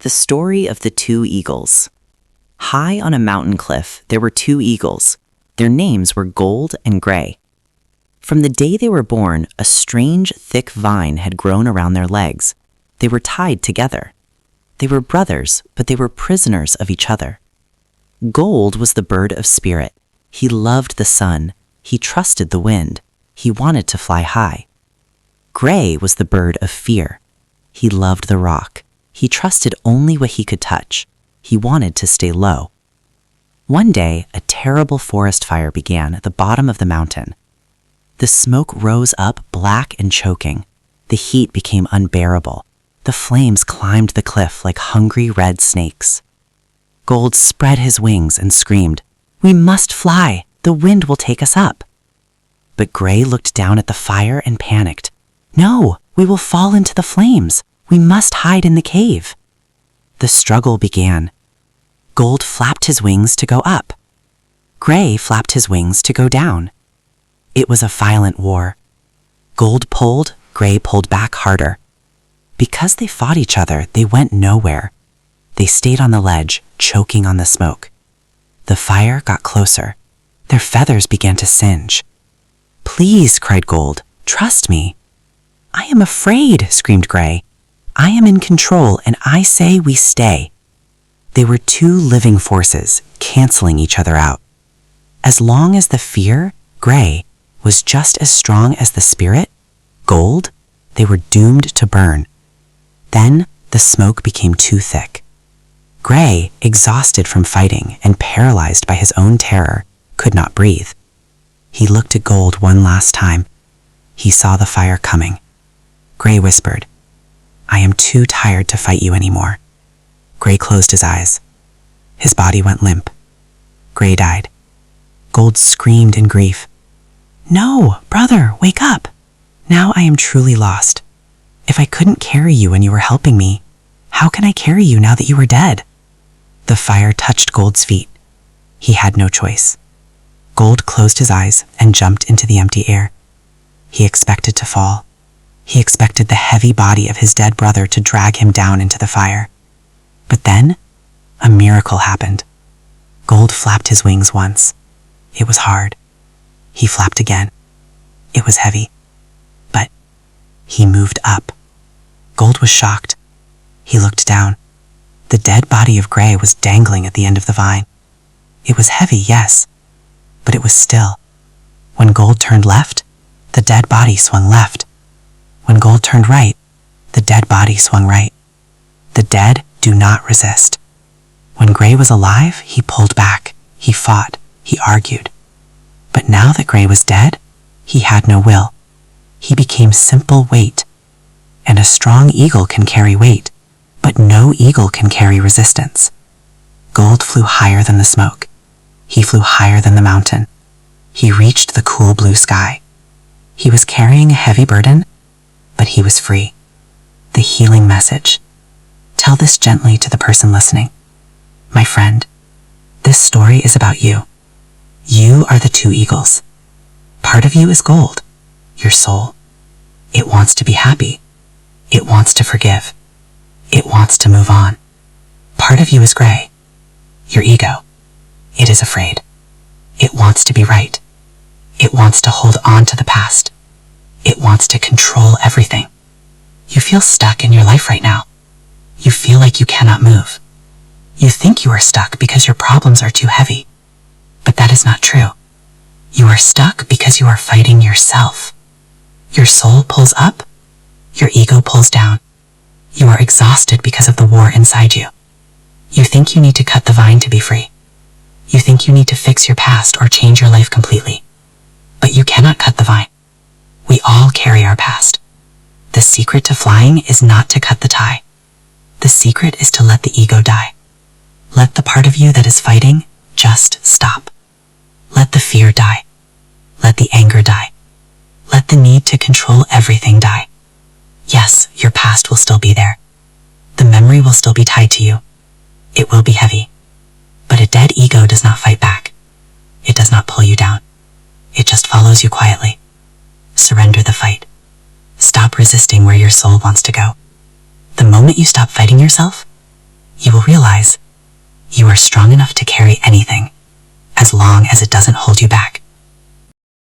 The story of the two eagles. High on a mountain cliff, there were two eagles. Their names were Gold and Gray. From the day they were born, a strange, thick vine had grown around their legs. They were tied together. They were brothers, but they were prisoners of each other. Gold was the bird of spirit. He loved the sun. He trusted the wind. He wanted to fly high. Gray was the bird of fear. He loved the rock. He trusted only what he could touch. He wanted to stay low. One day, a terrible forest fire began at the bottom of the mountain. The smoke rose up black and choking. The heat became unbearable. The flames climbed the cliff like hungry red snakes. Gold spread his wings and screamed, "We must fly! The wind will take us up!" But Gray looked down at the fire and panicked. "No, we will fall into the flames. We must hide in the cave." The struggle began. Gold flapped his wings to go up. Gray flapped his wings to go down. It was a violent war. Gold pulled, Gray pulled back harder. Because they fought each other, they went nowhere. They stayed on the ledge, choking on the smoke. The fire got closer. Their feathers began to singe. "Please," cried Gold, "trust me." "I am afraid," screamed Gray. "I am in control, and I say we stay." They were two living forces, canceling each other out. As long as the fear, Gray, was just as strong as the spirit, Gold, they were doomed to burn. Then the smoke became too thick. Gray, exhausted from fighting and paralyzed by his own terror, could not breathe. He looked at Gold one last time. He saw the fire coming. Gray whispered, "I am too tired to fight you anymore." Gray closed his eyes. His body went limp. Gray died. Gold screamed in grief. "No, brother, wake up. Now I am truly lost. If I couldn't carry you when you were helping me, how can I carry you now that you are dead?" The fire touched Gold's feet. He had no choice. Gold closed his eyes and jumped into the empty air. He expected to fall. He expected the heavy body of his dead brother to drag him down into the fire. But then, a miracle happened. Gold flapped his wings once. It was hard. He flapped again. It was heavy. But he moved up. Gold was shocked. He looked down. The dead body of Gray was dangling at the end of the vine. It was heavy, yes, but it was still. When Gold turned left, the dead body swung left. When Gold turned right, the dead body swung right. The dead do not resist. When Gray was alive, he pulled back, he fought, he argued. But now that Gray was dead, he had no will. He became simple weight. And a strong eagle can carry weight, but no eagle can carry resistance. Gold flew higher than the smoke. He flew higher than the mountain. He reached the cool blue sky. He was carrying a heavy burden, but he was free. The healing message. Tell this gently to the person listening. My friend, this story is about you. You are the two eagles. Part of you is Gold, your soul. It wants to be happy. It wants to forgive. It wants to move on. Part of you is Gray, your ego. It is afraid. It wants to be right. It wants to hold on to the past. It wants to control everything. You feel stuck in your life right now. You feel like you cannot move. You think you are stuck because your problems are too heavy. But that is not true. You are stuck because you are fighting yourself. Your soul pulls up. Your ego pulls down. You are exhausted because of the war inside you. You think you need to cut the vine to be free. You think you need to fix your past or change your life completely. But you cannot cut the vine. We all carry our past. The secret to flying is not to cut the tie. The secret is to let the ego die. Let the part of you that is fighting just stop. Let the fear die. Let the anger die. Let the need to control everything die. Yes, your past will still be there. The memory will still be tied to you. It will be heavy. But a dead ego does not fight back. It does not pull you down. It just follows you quietly. Surrender the fight. Stop resisting where your soul wants to go. The moment you stop fighting yourself, you will realize you are strong enough to carry anything, as long as it doesn't hold you back.